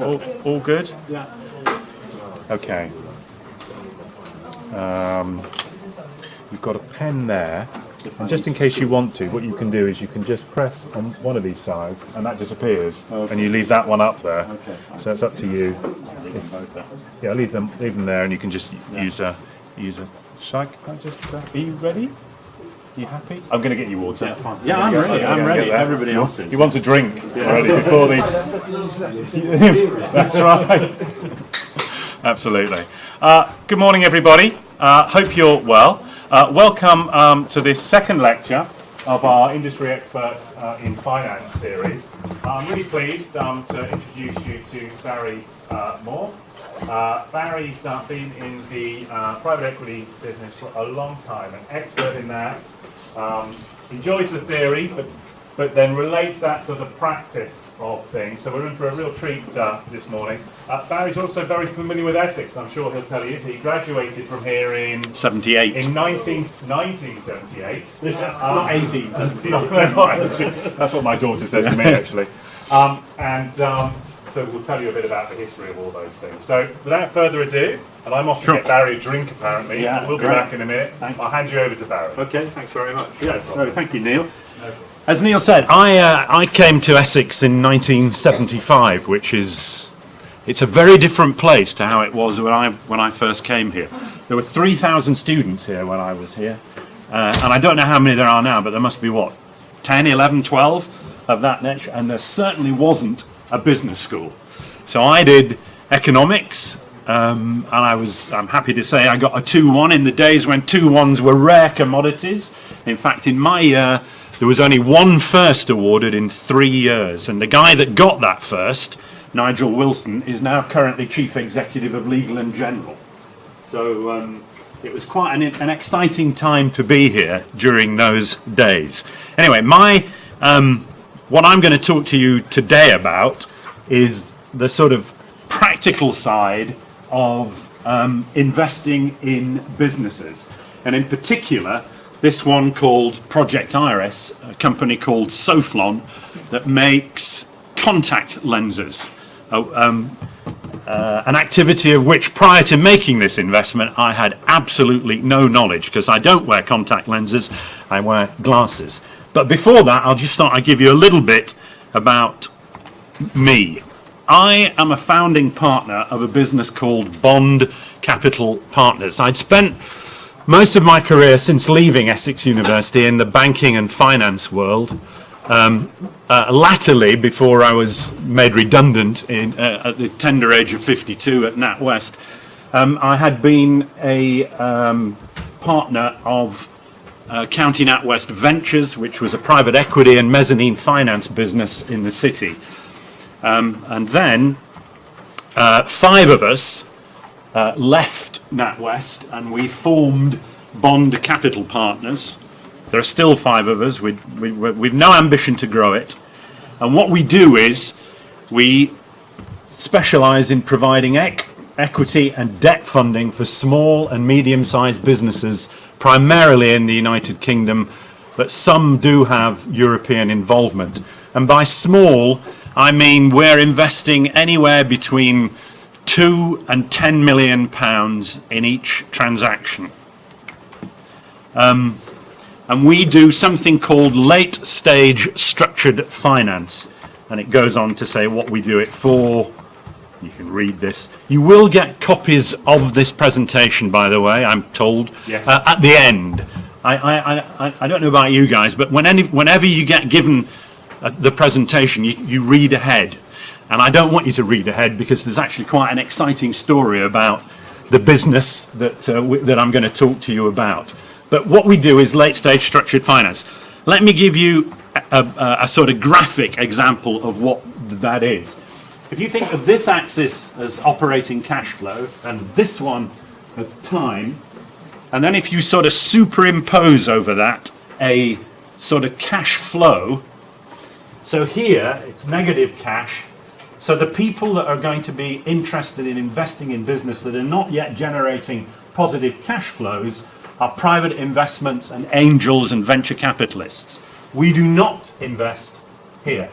All good? Yeah. Okay. You've got a pen there, and just in case you want to, what you can do is you can just press on one of these sides, and that disappears, and you leave that one up there. Okay. So it's up to you. Yeah, leave them there, and you can just use a. Shall I just? Are you ready? Are you happy? I'm going to get you water. Yeah, fine. Yeah, I'm ready. I'm ready. Everybody else is. You want a drink already before the. That's right. Absolutely. Good morning, everybody. Hope you're well. Welcome to this second lecture of our Industry Experts in Finance series. I'm really pleased to introduce you to Barry Moore. Barry's been in the private equity business for a long time, an expert in that. Enjoys the theory, but then relates that to the practice of things. So we're in for a real treat this morning. Barry's also very familiar with Essex, I'm sure he'll tell you. He graduated from here in 78. In 1978. Not 1878. Not 18. That's what my daughter says to me, actually. So we'll tell you a bit about the history of all those things. So without further ado, and I'm off to get Barry a drink apparently. Yeah, we'll be back in a minute. Thanks. I'll hand you over to Barry. Okay, thanks very much. Yes, No so thank you, Neil. No. As Neil said, I came to Essex in 1975, which is it's a very different place to how it was when I first came here. There were 3,000 students here when I was here, and I don't know how many there are now, but there must be 10, 11, 12 of that nature, and there certainly wasn't a business school. So I did economics, and I'm happy to say I got a 2-1 in the days when 2-1s were rare commodities. In fact, in my year, there was only one first awarded in 3 years, and the guy that got that first, Nigel Wilson, is now currently Chief Executive of Legal & General. So it was quite an exciting time to be here during those days. Anyway, what I'm going to talk to you today about is the sort of practical side of investing in businesses, and in particular this one called Project Iris, a company called Soflon that makes contact lenses, an activity of which prior to making this investment I had absolutely no knowledge, because I don't wear contact lenses, I wear glasses. But before that, I'll just thought I'd give you a little bit about me. I am a founding partner of a business called Bond Capital Partners. I'd spent most of my career since leaving Essex University in the banking and finance world. Latterly, before I was made redundant at the tender age of 52 at NatWest, I had been a partner of County NatWest Ventures, which was a private equity and mezzanine finance business in the city. And then 5 of us left NatWest and we formed Bond Capital Partners. There are still 5 of us. We've no ambition to grow it. And what we do is we specialize in providing equity and debt funding for small and medium-sized businesses, primarily in the United Kingdom, but some do have European involvement. And by small, I mean we're investing anywhere between £2 and £10 million in each transaction. And we do something called late-stage structured finance. And it goes on to say what we do it for. You can read this. You will get copies of this presentation, by the way, I'm told, yes. At the end. I don't know about you guys, but whenever you get given the presentation, you read ahead. And I don't want you to read ahead because there's actually quite an exciting story about the business that I'm going to talk to you about. But what we do is late-stage structured finance. Let me give you a sort of graphic example of what that is. If you think of this axis as operating cash flow and this one as time, and then if you sort of superimpose over that a sort of cash flow, so here it's negative cash, so the people that are going to be interested in investing in business that are not yet generating positive cash flows are private investments and angels and venture capitalists. We do not invest here.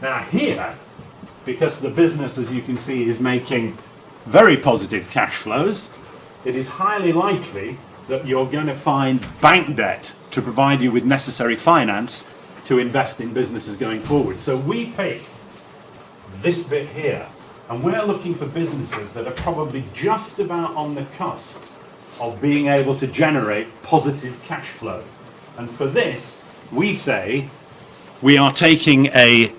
Now here, because the business, as you can see, is making very positive cash flows, it is highly likely that you're going to find bank debt to provide you with necessary finance to invest in businesses going forward. So we pick this bit here, and we're looking for businesses that are probably just about on the cusp of being able to generate positive cash flow. And for this, we say we are taking a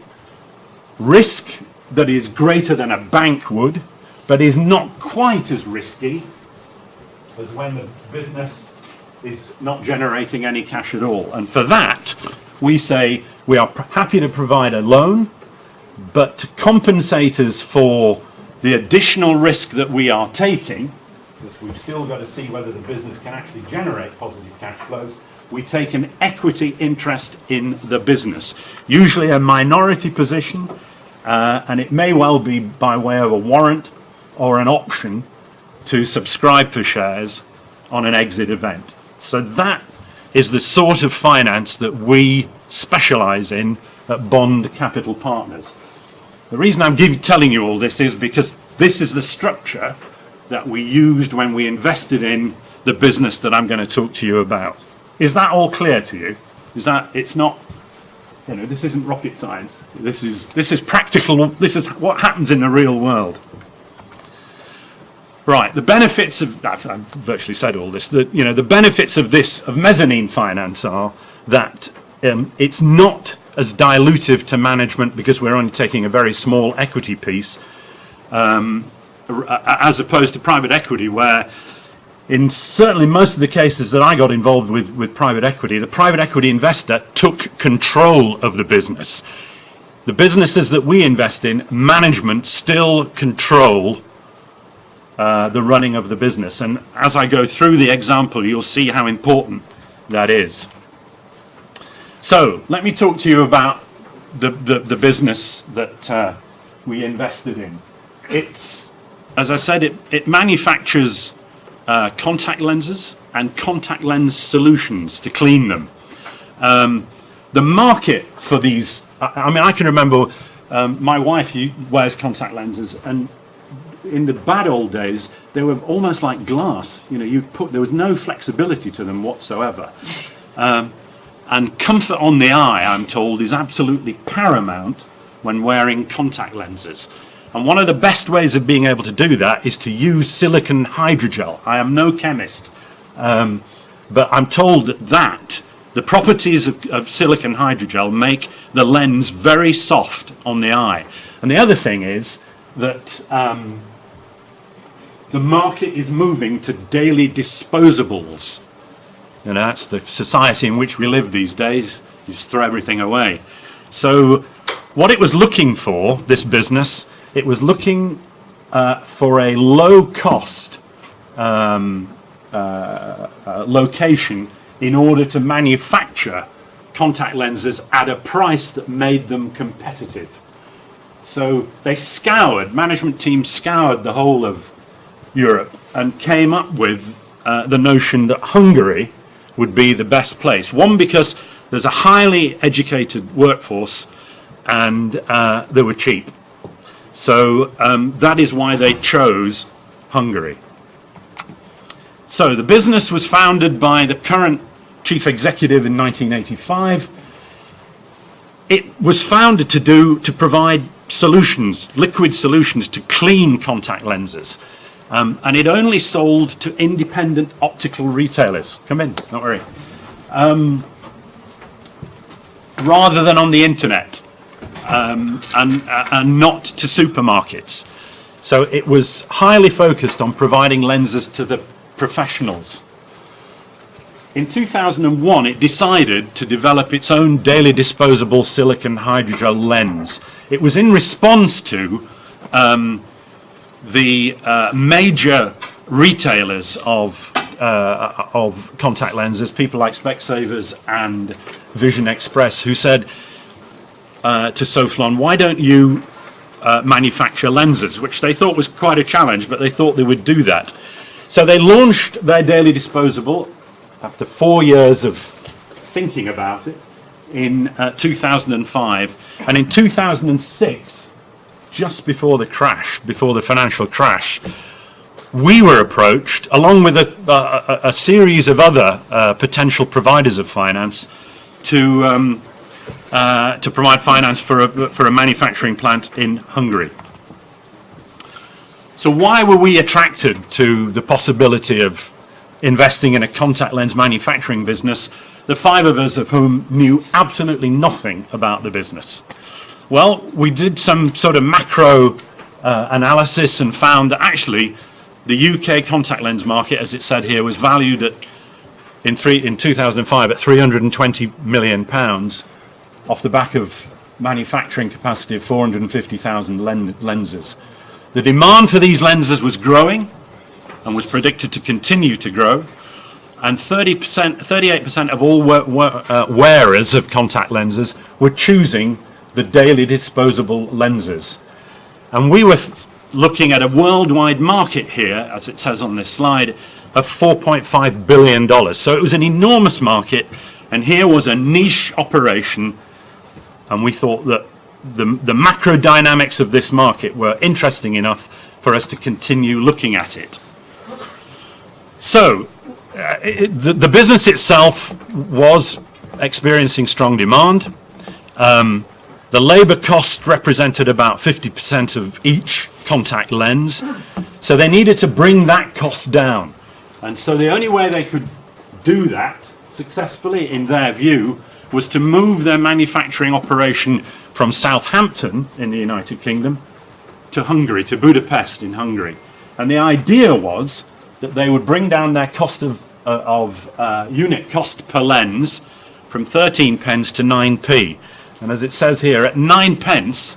risk that is greater than a bank would, but is not quite as risky as when the business is not generating any cash at all. And for that, we say we are happy to provide a loan, but to compensate us for the additional risk that we are taking, because we've still got to see whether the business can actually generate positive cash flows, we take an equity interest in the business, usually a minority position, and it may well be by way of a warrant or an option to subscribe for shares on an exit event. So that is the sort of finance that we specialize in at Bond Capital Partners. The reason I'm telling you all this is because this is the structure that we used when we invested in the business that I'm going to talk to you about. Is that all clear to you? Is that, it's not, you know, this isn't rocket science. This is practical, this is what happens in the real world. Right, the benefits of, I've virtually said all this, that, you know, the benefits of this, of mezzanine finance are that it's not as dilutive to management because we're only taking a very small equity piece, as opposed to private equity, where in certainly most of the cases that I got involved with private equity, the private equity investor took control of the business. The businesses that we invest in, management still control the running of the business. And as I go through the example, you'll see how important that is. So let me talk to you about the business that we invested in. It's, as I said, it manufactures contact lenses and contact lens solutions to clean them. The market for these, I mean, I can remember my wife wears contact lenses, and in the bad old days, they were almost like glass. You know, there was no flexibility to them whatsoever. And comfort on the eye, I'm told, is absolutely paramount when wearing contact lenses. And one of the best ways of being able to do that is to use silicon hydrogel. I am no chemist, but I'm told that the properties of silicon hydrogel make the lens very soft on the eye. And the other thing is that the market is moving to daily disposables. You know, that's the society in which we live these days. You just throw everything away. So what it was looking for, this business, it was looking for a low-cost location in order to manufacture contact lenses at a price that made them competitive. So they scoured, management team scoured the whole of Europe and came up with the notion that Hungary would be the best place. One, because there's a highly educated workforce and they were cheap. So that is why they chose Hungary. So the business was founded by the current chief executive in 1985. It was founded to provide solutions, liquid solutions to clean contact lenses. And it only sold to independent optical retailers. Come in, don't worry. Rather than on the internet. And not to supermarkets. So it was highly focused on providing lenses to the professionals. In 2001, it decided to develop its own daily disposable silicon hydrogel lens. It was in response to the major retailers of contact lenses, people like Specsavers and Vision Express, who said to Sauflon, why don't you manufacture lenses, which they thought was quite a challenge, but they thought they would do that. So they launched their daily disposable after 4 years of thinking about it in 2005, and in 2006 just before the crash, before the financial crash, we were approached, along with a series of other potential providers of finance, to provide finance for a manufacturing plant in Hungary. So why were we attracted to the possibility of investing in a contact lens manufacturing business, the five of us of whom knew absolutely nothing about the business? Well, we did some sort of macro analysis and found that actually the UK contact lens market, as it said here, was valued at, in 2005 at £320 million off the back of manufacturing capacity of 450,000 lenses. The demand for these lenses was growing and was predicted to continue to grow, and 38% of all wearers of contact lenses were choosing the daily disposable lenses. And we were looking at a worldwide market here, as it says on this slide, of $4.5 billion. So it was an enormous market, and here was a niche operation, and we thought that the macro dynamics of this market were interesting enough for us to continue looking at it. So the business itself was experiencing strong demand. The labour cost represented about 50% of each contact lens, so they needed to bring that cost down. And so the only way they could do that successfully, in their view, was to move their manufacturing operation from Southampton in the United Kingdom to Hungary, to Budapest in Hungary. And the idea was that they would bring down their cost of unit cost per lens from 13 pence to 9p. And as it says here, at 9 pence,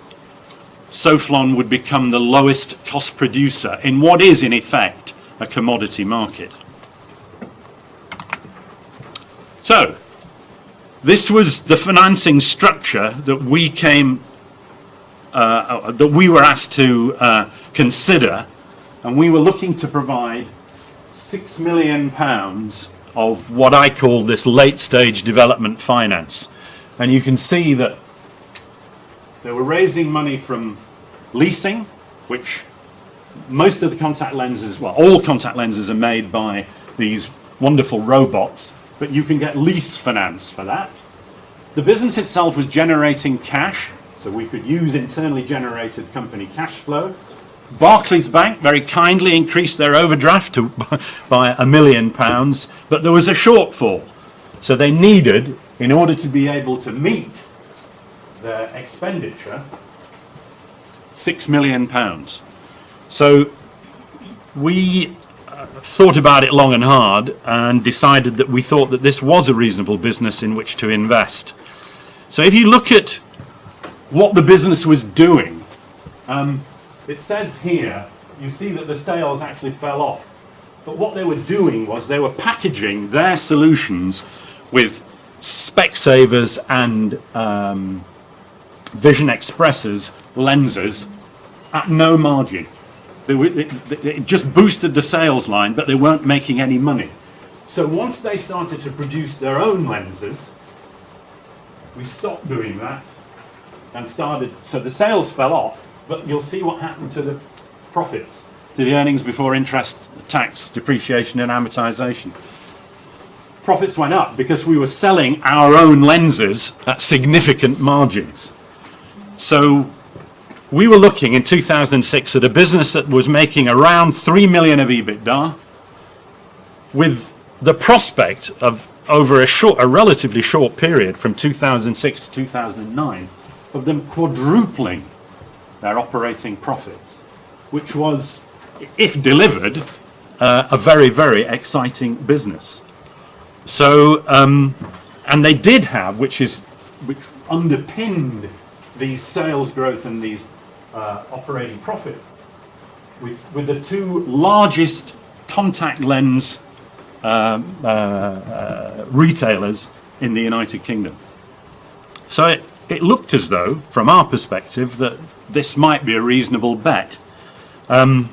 Soflon would become the lowest cost producer in what is, in effect, a commodity market. So, this was the financing structure that we were asked to consider, and we were looking to provide £6 million of what I call this late-stage development finance. And you can see that they were raising money from leasing, which most of the contact lenses, well, all contact lenses are made by these wonderful robots, but you can get lease finance for that. The business itself was generating cash, so we could use internally generated company cash flow. Barclays Bank very kindly increased their overdraft by £1 million, but there was a shortfall. So they needed, in order to be able to meet their expenditure, £6 million. So we thought about it long and hard and decided that we thought that this was a reasonable business in which to invest. So if you look at what the business was doing, it says here, you see that the sales actually fell off. But what they were doing was they were packaging their solutions with Specsavers and Vision Express's lenses at no margin. It just boosted the sales line, but they weren't making any money. So once they started to produce their own lenses, we stopped doing that and started, so the sales fell off, but you'll see what happened to the profits, to the earnings before interest, tax, depreciation and amortization. Profits went up because we were selling our own lenses at significant margins. So we were looking in 2006 at a business that was making around 3 million of EBITDA, with the prospect of, over a relatively short period from 2006 to 2009, of them quadrupling their operating profits, which was, if delivered, a very, very exciting business. So, and they did have, which underpinned these sales growth and these operating profit, with the two largest contact lens retailers in the United Kingdom. So it looked as though, from our perspective, that this might be a reasonable bet. So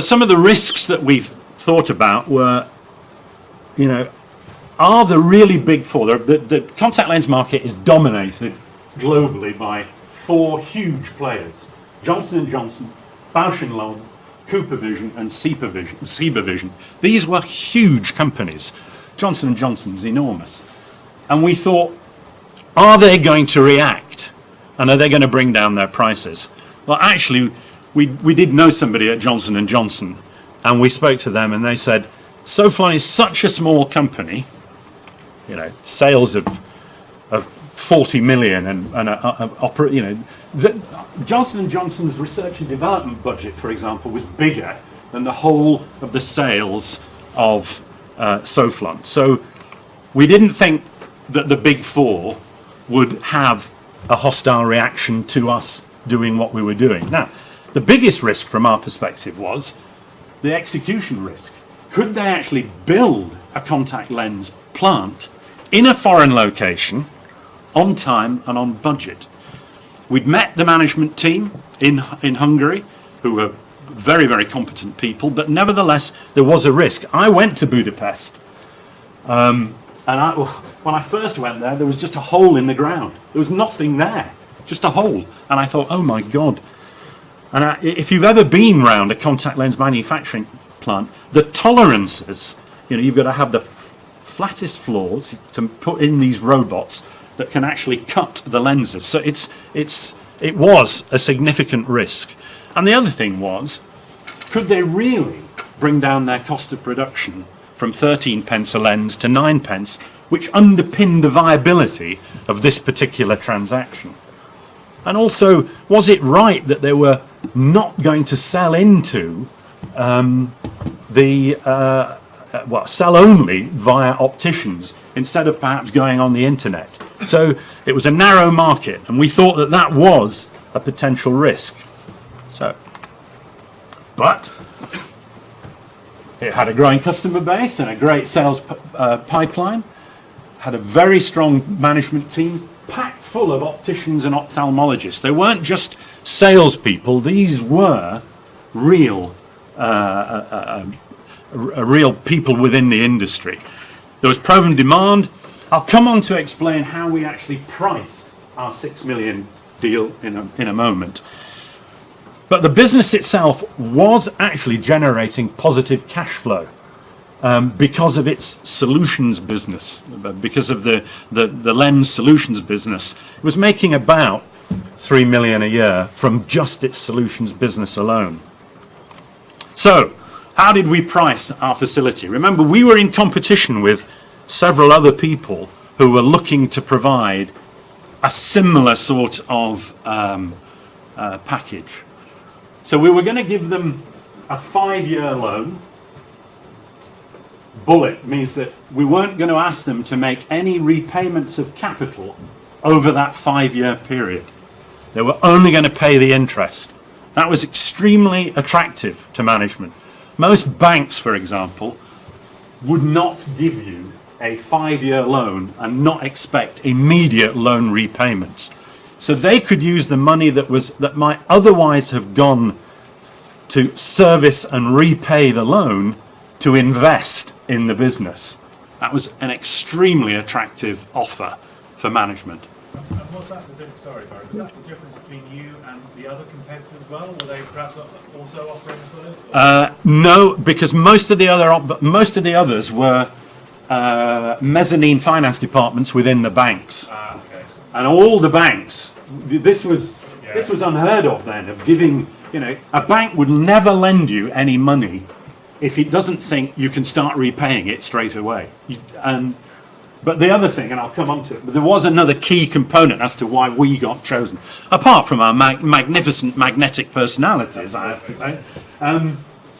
some of the risks that we've thought about were, are the really big four. The contact lens market is dominated globally by four huge players: Johnson & Johnson, Bausch & Lomb, CooperVision and CooperVision. These were huge companies. Johnson & Johnson's enormous. And we thought, are they going to react? And are they going to bring down their prices? Well, actually, we did know somebody at Johnson & Johnson, and we spoke to them, and they said, Soflon is such a small company, you know, sales of 40 million that Johnson & Johnson's research and development budget, for example, was bigger than the whole of the sales of Soflon. So we didn't think that the big four would have a hostile reaction to us doing what we were doing. Now, the biggest risk from our perspective was the execution risk. Could they actually build a contact lens plant in a foreign location on time and on budget? We'd met the management team in Hungary, who were very, very competent people, but nevertheless, there was a risk. I went to Budapest, and when I first went there was just a hole in the ground. There was nothing there, just a hole. And I thought, oh my God. And if you've ever been round a contact lens manufacturing plant, the tolerances, you know, you've got to have the flattest floors to put in these robots that can actually cut the lenses. So it was a significant risk. And the other thing was, could they really bring down their cost of production from 13 pence a lens to 9 pence, which underpinned the viability of this particular transaction? And also, was it right that they were not going to sell into sell only via opticians instead of perhaps going on the internet? So it was a narrow market, and we thought that that was a potential risk. But it had a growing customer base and a great sales pipeline, had a very strong management team, packed full of opticians and ophthalmologists. They weren't just salespeople, these were real people within the industry. There was proven demand. I'll come on to explain how we actually price our 6 million deal in a moment. But the business itself was actually generating positive cash flow because of its solutions business, because of the lens solutions business. It was making about 3 million a year from just its solutions business alone. So, how did we price our facility? Remember, we were in competition with several other people who were looking to provide a similar sort of package. So we were going to give them a 5-year loan. Bullet means that we weren't going to ask them to make any repayments of capital over that 5-year period. They were only going to pay the interest. That was extremely attractive to management. Most banks, for example, would not give you a 5-year loan and not expect immediate loan repayments. So they could use the money that might otherwise have gone to service and repay the loan to invest in the business. That was an extremely attractive offer for management. And was that the difference? Sorry, Barry. Was that the difference between you and the other competitors as well? Were they perhaps also offering a loan? No, because most of the others were mezzanine finance departments within the banks. Okay. And all the banks, this was unheard of then, of giving, you know, a bank would never lend you any money if it doesn't think you can start repaying it straight away. But the other thing, and I'll come on to it, but there was another key component as to why we got chosen, apart from our magnificent magnetic personalities, I have to say.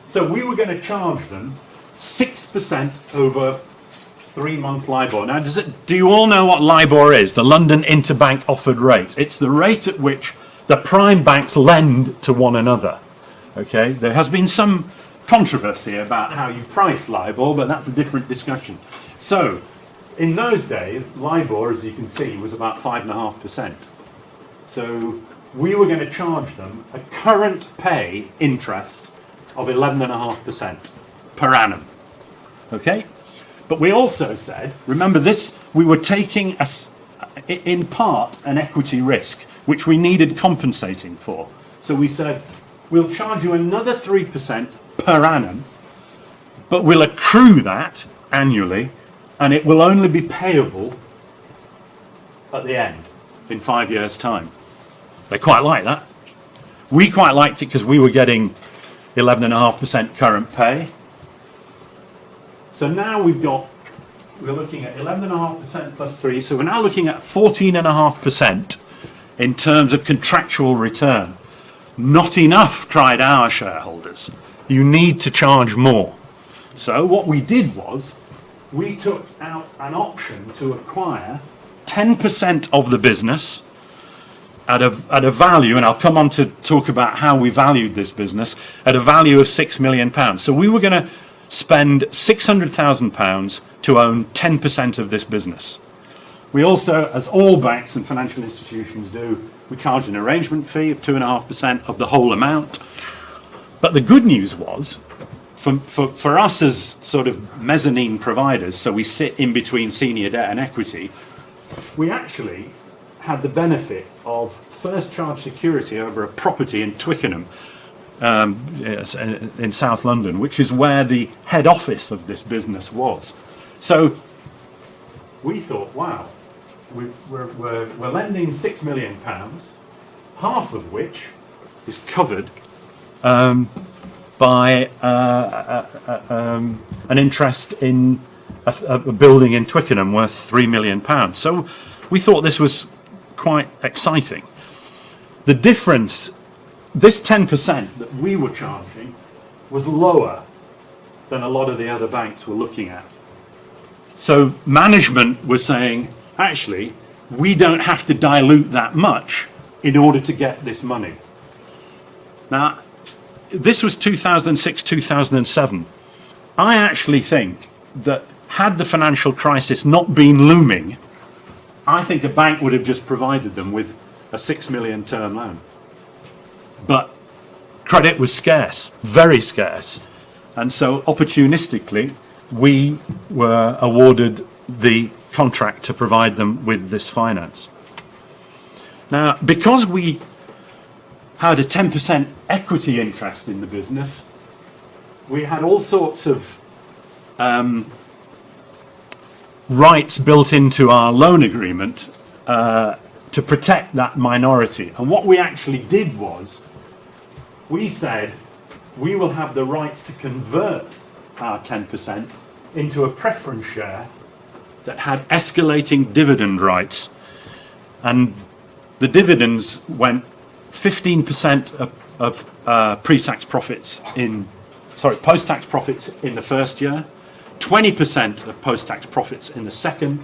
So we were going to charge them 6% over 3-month LIBOR. Now, do you all know what LIBOR is? The London Interbank Offered Rate. It's the rate at which the prime banks lend to one another. Okay, there has been some controversy about how you price LIBOR, but that's a different discussion. So, in those days, LIBOR, as you can see, was about 5.5%. So we were going to charge them a current pay interest of 11.5% per annum. Okay? But we also said, remember this, we were taking in part an equity risk. which we needed compensating for. So we said, we'll charge you another 3% per annum, but we'll accrue that annually, and it will only be payable at the end, in 5 years' time. They quite like that. We quite liked it because we were getting 11.5% current pay. So now we're looking at 11.5% plus 3, so we're now looking at 14.5% in terms of contractual return. Not enough, cried our shareholders. You need to charge more. So what we did was, we took out an option to acquire 10% of the business at a value, and I'll come on to talk about how we valued this business, at a value of £6 million. So we were going to spend £600,000 to own 10% of this business. We also, as all banks and financial institutions do, we charge an arrangement fee of 2.5% of the whole amount. But the good news was, for us as sort of mezzanine providers, so we sit in between senior debt and equity, we actually had the benefit of first charge security over a property in Twickenham, in South London, which is where the head office of this business was. So we thought, wow, we're lending £6 million, half of which is covered by an interest in a building in Twickenham worth £3 million. So we thought this was quite exciting. The difference, this 10% that we were charging was lower than a lot of the other banks were looking at. So management was saying, actually, we don't have to dilute that much in order to get this money. Now, this was 2006, 2007. I actually think that had the financial crisis not been looming, I think a bank would have just provided them with a £6 million term loan. But credit was scarce, very scarce. And so opportunistically, we were awarded the contract to provide them with this finance. Now, because we had a 10% equity interest in the business, we had all sorts of rights built into our loan agreement to protect that minority. And what we actually did was, we said we will have the rights to convert our 10% into a preference share that had escalating dividend rights. And the dividends went 15% of pre-tax profits post-tax profits in the first year, 20% of post-tax profits in the second,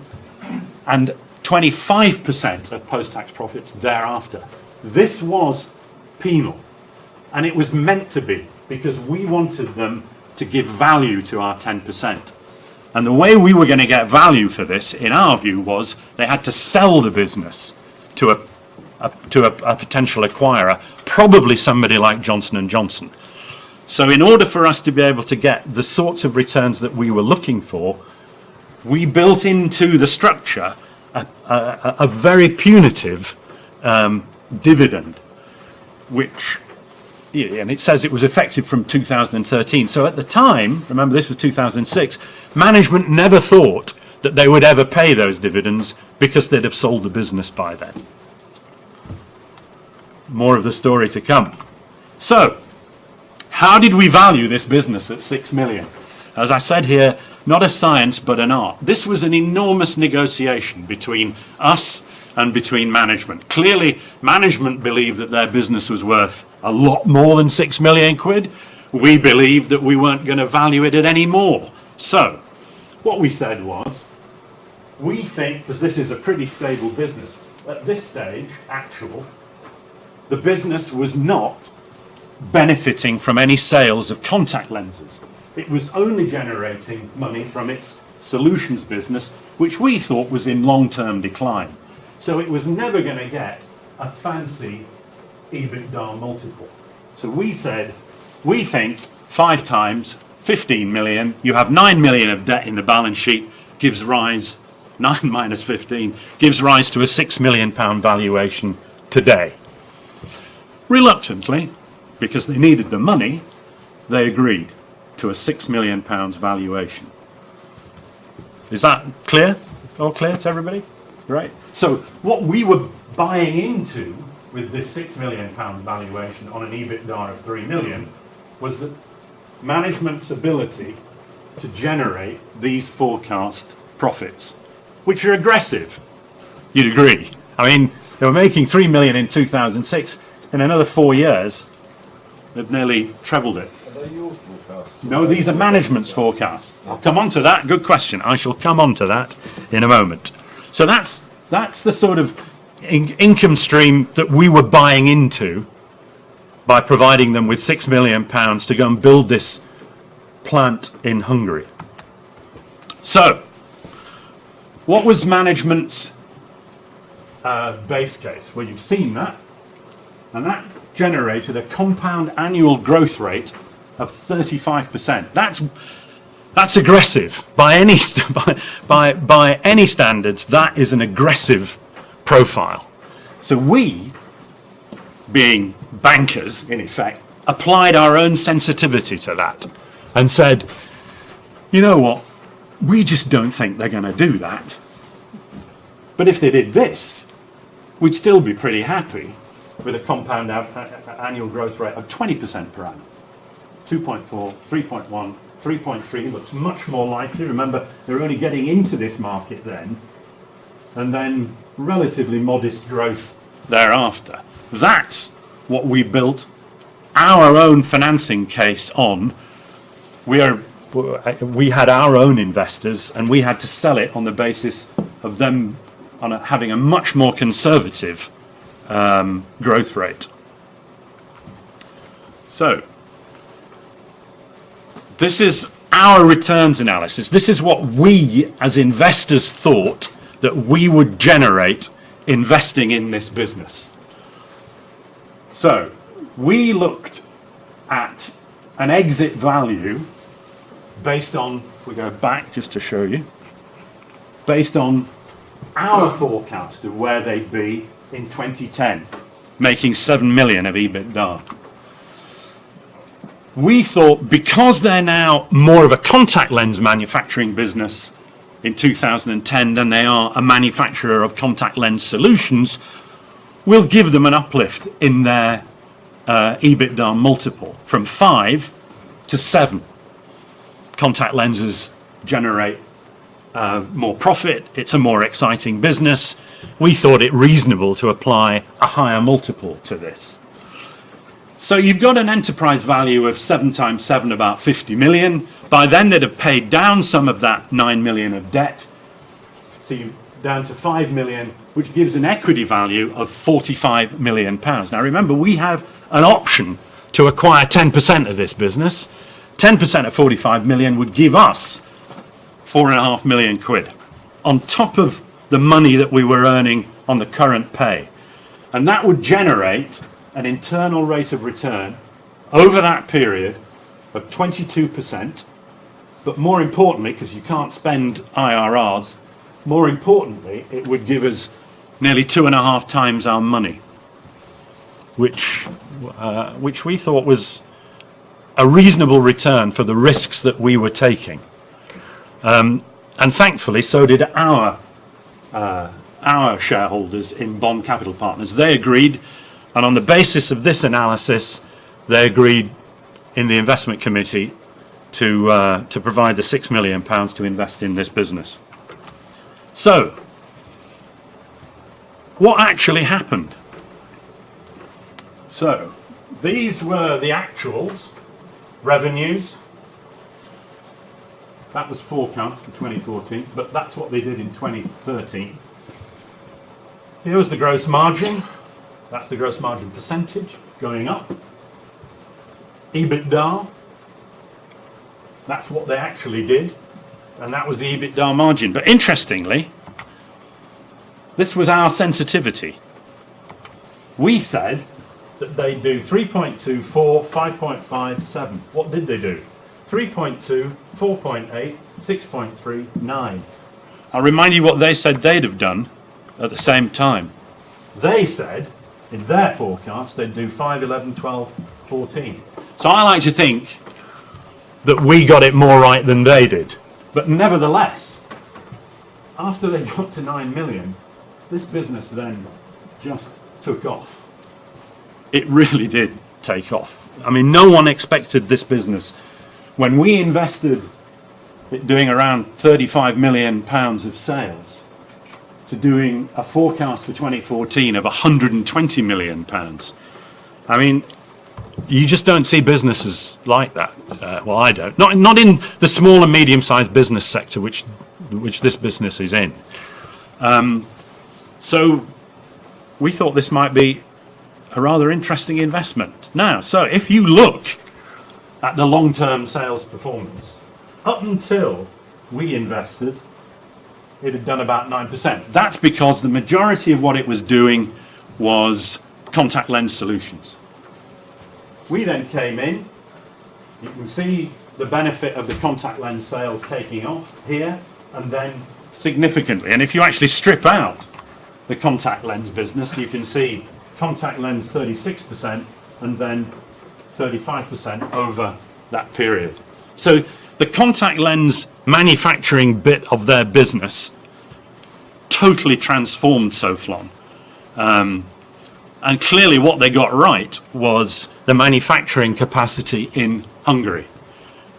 and 25% of post-tax profits thereafter. This was penal, and it was meant to be, because we wanted them to give value to our 10%. And the way we were going to get value for this, in our view, was they had to sell the business to a potential acquirer, probably somebody like Johnson & Johnson. So in order for us to be able to get the sorts of returns that we were looking for, we built into the structure a very punitive dividend, which, and it says it was effective from 2013. So at the time, remember this was 2006, management never thought that they would ever pay those dividends because they'd have sold the business by then. More of the story to come. So, how did we value this business at 6 million? As I said here, not a science but an art. This was an enormous negotiation between us and between management. Clearly, management believed that their business was worth a lot more than 6 million quid. We believed that we weren't going to value it at any more. So, what we said was, we think, because this is a pretty stable business, at this stage, the business was not benefiting from any sales of contact lenses. It was only generating money from its solutions business, which we thought was in long-term decline. So it was never going to get a fancy EBITDA multiple. So we said, we think 5 times 15 million, you have 9 million of debt in the balance sheet, gives rise, 9 minus 15, gives rise to a £6 million valuation today. Reluctantly, because they needed the money, they agreed to a £6 million valuation. Is that clear? All clear to everybody? Right. So what we were buying into with this £6 million valuation on an EBITDA of 3 million was the management's ability to generate these forecast profits, which are aggressive. You'd agree. I mean, they were making 3 million in 2006. In another 4 years, they've nearly trebled it. Are they your forecasts? No, these are management's forecasts. I'll come on to that. Good question. I shall come on to that in a moment. So that's the sort of income stream that we were buying into by providing them with £6 million to go and build this plant in Hungary. So, what was management's base case? Well, you've seen that, and that generated a compound annual growth rate of 35%. That's aggressive by any by any standards. That is an aggressive profile. So we, being bankers in effect, applied our own sensitivity to that and said, you know what, we just don't think they're going to do that. But if they did this, we'd still be pretty happy with a compound annual growth rate of 20% per annum. 2.4, 3.1, 3.3 looks much more likely. Remember, they're only getting into this market then, and then relatively modest growth thereafter. That's what we built our own financing case on. We had our own investors, and we had to sell it on the basis of them having a much more conservative growth rate. So, this is our returns analysis. This is what we as investors thought that we would generate investing in this business. So, we looked at an exit value based on, if we go back just to show you, based on our forecast of where they'd be in 2010, making 7 million of EBITDA. We thought because they're now more of a contact lens manufacturing business in 2010 than they are a manufacturer of contact lens solutions, we'll give them an uplift in their EBITDA multiple from 5 to 7. Contact lenses generate more profit. It's a more exciting business. We thought it reasonable to apply a higher multiple to this. So you've got an enterprise value of 7 times 7, about 50 million. By then they'd have paid down some of that 9 million of debt. So you're down to 5 million, which gives an equity value of 45 million pounds. Now remember, we have an option to acquire 10% of this business. 10% of 45 million would give us 4.5 million quid on top of the money that we were earning on the current pay. And that would generate an internal rate of return over that period of 22%, but more importantly, because you can't spend IRRs, more importantly, it would give us nearly 2.5 times our money, which we thought was a reasonable return for the risks that we were taking. And thankfully, so did our shareholders in Bond Capital Partners. They agreed, and on the basis of this analysis, they agreed in the investment committee to provide the £6 million to invest in this business. So, what actually happened? So, these were the actuals, revenues. That was forecast for 2014, but that's what they did in 2013. Here was the gross margin. That's the gross margin percentage going up. EBITDA. That's what they actually did. And that was the EBITDA margin. But interestingly, this was our sensitivity. We said that they'd do 3.2, 4, 5.5, 7. What did they do? 3.2, 4.8, 6.3, 9. I'll remind you what they said they'd have done at the same time. They said In their forecast, they'd do 5, 11, 12, 14. So I like to think that we got it more right than they did. But nevertheless, after they got to 9 million, this business then just took off. It really did take off. I mean, no one expected this business. When we invested it doing around 35 million pounds of sales to doing a forecast for 2014 of 120 million pounds. I mean, you just don't see businesses like that. Well, I don't. Not in the small and medium-sized business sector, which this business is in. So we thought this might be a rather interesting investment. Now, so if you look at the long-term sales performance, up until we invested, it had done about 9%. That's because the majority of what it was doing was contact lens solutions. We then came in. You can see the benefit of the contact lens sales taking off here and then significantly. And if you actually strip out the contact lens business, you can see contact lens 36% and then 35% over that period. So the contact lens manufacturing bit of their business totally transformed Soflon. And clearly what they got right was the manufacturing capacity in Hungary.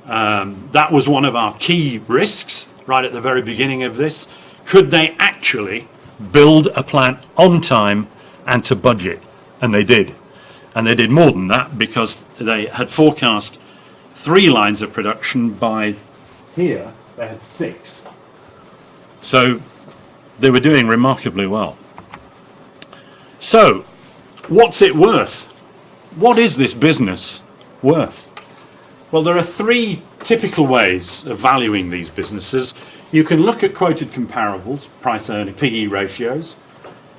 That was one of our key risks right at the very beginning of this. Could they actually build a plant on time and to budget? And they did. And they did more than that, because they had forecast 3 lines of production. By here they had 6. So they were doing remarkably well. So what's it worth? What is this business worth? Well, there are 3 typical ways of valuing these businesses. You can look at quoted comparables, price earning, PE ratios.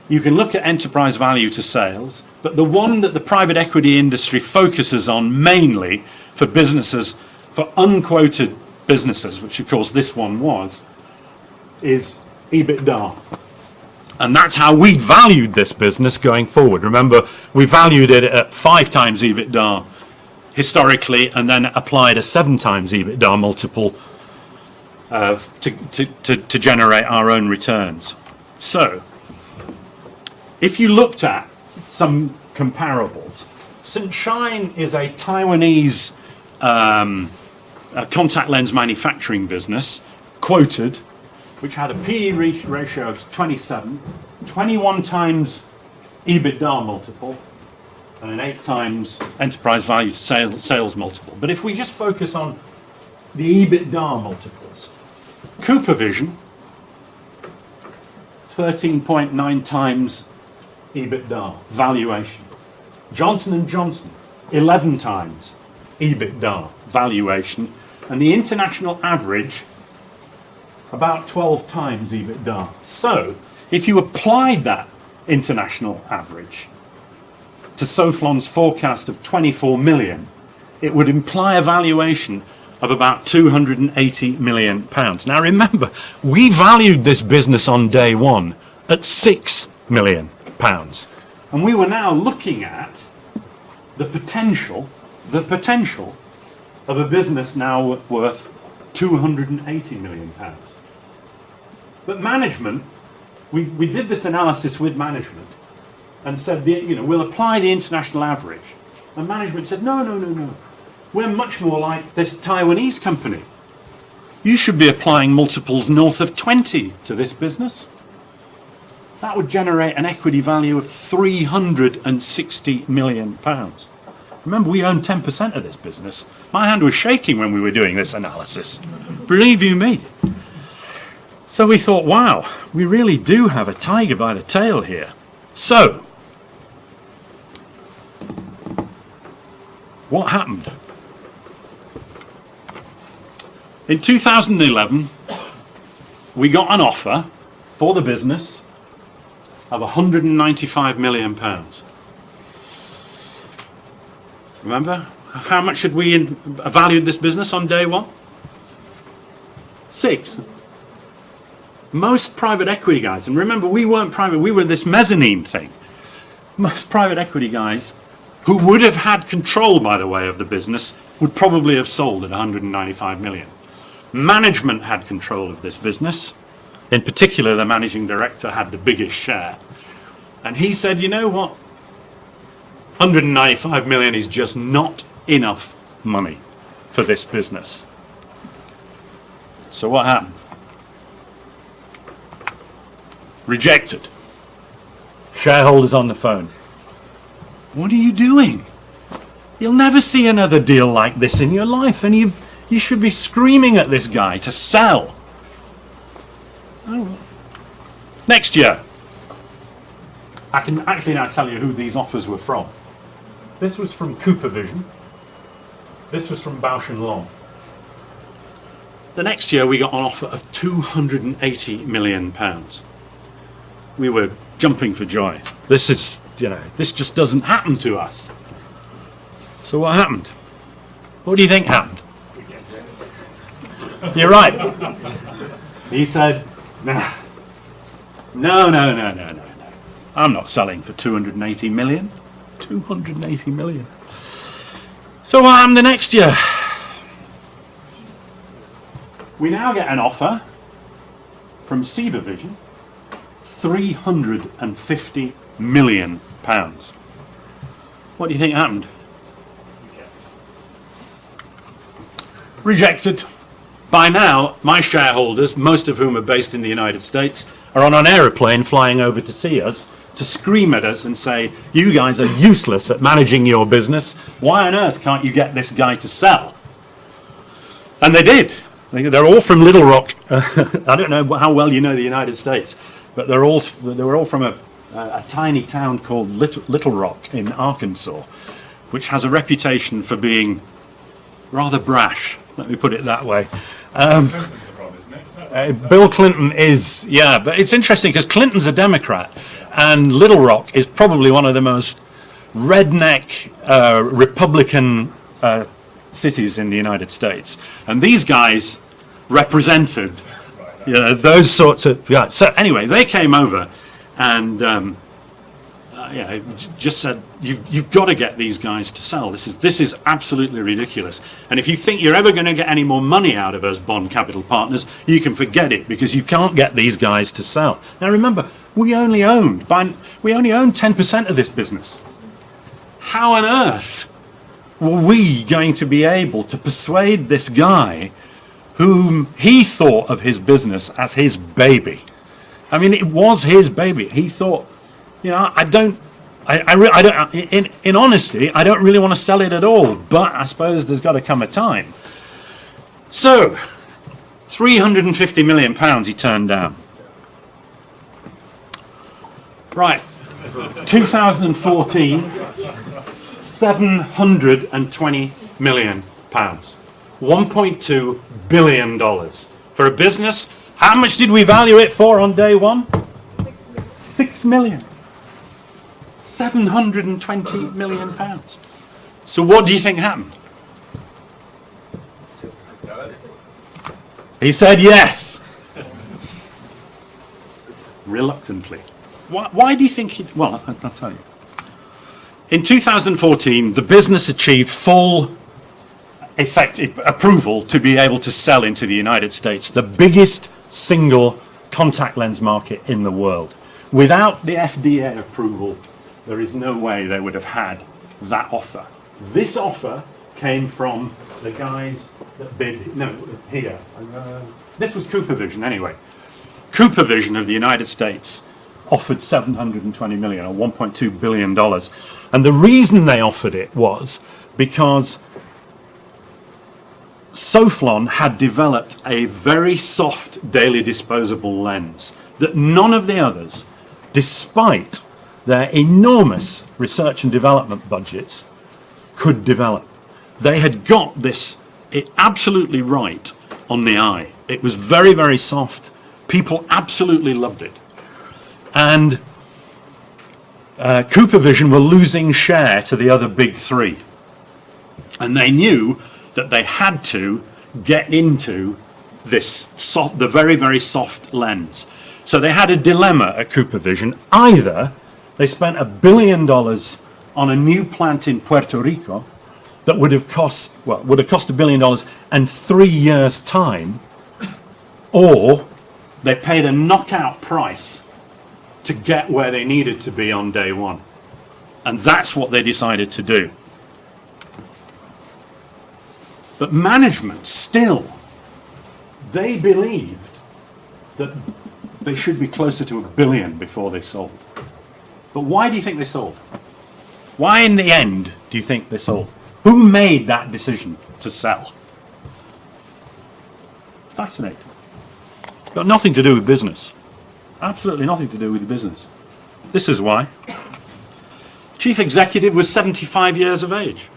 You can look at enterprise value to sales, but the one that the private equity industry focuses on mainly for businesses, for unquoted businesses, which of course this one was, is EBITDA. And that's how we valued this business going forward. Remember, we valued it at 5 times EBITDA historically, and then applied a 7 times EBITDA multiple to generate our own returns. So, if you looked at some comparables, St. Shine is a Taiwanese contact lens manufacturing business, quoted, which had a PE ratio of 27, 21 times EBITDA multiple, and an 8 times enterprise value to sales multiple. But if we just focus on the EBITDA multiples, Cooper Vision, 13.9 times EBITDA valuation. Johnson & Johnson, 11 times EBITDA valuation. And the international average, about 12 times EBITDA. So, if you applied that international average to Soflon's forecast of 24 million, it would imply a valuation of about 280 million pounds. Now remember, we valued this business on day one at 6 million pounds. And we were now looking at the potential of a business now worth 280 million pounds. But management, we did this analysis with management and said, we'll apply the international average. And management said, no. We're much more like this Taiwanese company. You should be applying multiples north of 20 to this business. That would generate an equity value of 360 million pounds. Remember, we own 10% of this business. My hand was shaking when we were doing this analysis. Believe you me. So we thought, wow, we really do have a tiger by the tail here. So, what happened? In 2011, we got an offer for the business of 195 million pounds. Remember, how much had we valued this business on day one? 6. Most private equity guys, and remember, we weren't private, we were this mezzanine thing. most private equity guys who would have had control, by the way, of the business would probably have sold at 195 million. Management had control of this business. In particular, the managing director had the biggest share. And he said, you know what? 195 million is just not enough money for this business. So what happened? Rejected. Shareholders on the phone. What are you doing? You'll never see another deal like this in your life, and you should be screaming at this guy to sell. Oh. Next year. I can actually now tell you who these offers were from. This was from Cooper Vision. This was from Bausch & Lomb. The next year we got an offer of £280 million. We were jumping for joy. This is, this just doesn't happen to us. So what happened? What do you think happened? You're right. He said, no. I'm not selling for 280 million. 280 million. So what happened the next year? We now get an offer from Cooper Vision, £350 million. What do you think happened? Rejected. By now, my shareholders, most of whom are based in the United States, are on an aeroplane flying over to see us, to scream at us and say, you guys are useless at managing your business. Why on earth can't you get this guy to sell? And they did. They're all from Little Rock. I don't know how well you know the United States, but they were all from a tiny town called Little Rock in Arkansas, which has a reputation for being rather brash. Let me put it that way. Clinton's the problem, isn't it? Is that right? Bill Clinton is, yeah, but it's interesting because Clinton's a Democrat, and Little Rock is probably one of the most redneck Republican cities in the United States. And these guys represented those sorts of guys. So anyway, they came over and just said, you've got to get these guys to sell. This is absolutely ridiculous. And if you think you're ever going to get any more money out of us Bond Capital Partners, you can forget it, because you can't get these guys to sell. Now remember, we only owned 10% of this business. How on earth were we going to be able to persuade this guy whom he thought of his business as his baby? I mean, it was his baby. He thought, in honesty, I don't really want to sell it at all, but I suppose there's got to come a time. So, £350 million he turned down. Right, 2014, £720 million. $1.2 billion. For a business, how much did we value it for on day one? 6 million. £720 million. So what do you think happened? He said yes. Reluctantly. Why do you think he... Well, I'll tell you. In 2014, the business achieved full effective approval to be able to sell into the United States, the biggest single contact lens market in the world. Without the FDA approval, there is no way they would have had that offer. This offer came from the guys that bid, here. This was Cooper Vision anyway. Cooper Vision of the United States offered $720 million, or $1.2 billion. And the reason they offered it was because Soflon had developed a very soft daily disposable lens that none of the others, despite their enormous research and development budgets, could develop. They had got it absolutely right on the eye. It was very, very soft. People absolutely loved it. And Cooper Vision were losing share to the other big three. And they knew that they had to get into the very, very soft lens. So they had a dilemma at Cooper Vision. Either They spent $1 billion on a new plant in Puerto Rico that would have cost $1 billion and 3 years' time, or they paid a knockout price to get where they needed to be on day one. And that's what they decided to do. But management still, they believed that they should be closer to $1 billion before they sold. But why do you think they sold? Why in the end do you think they sold? Who made that decision to sell? Fascinating. Got nothing to do with business. Absolutely nothing to do with the business. This is why. Chief executive was 75 years of age.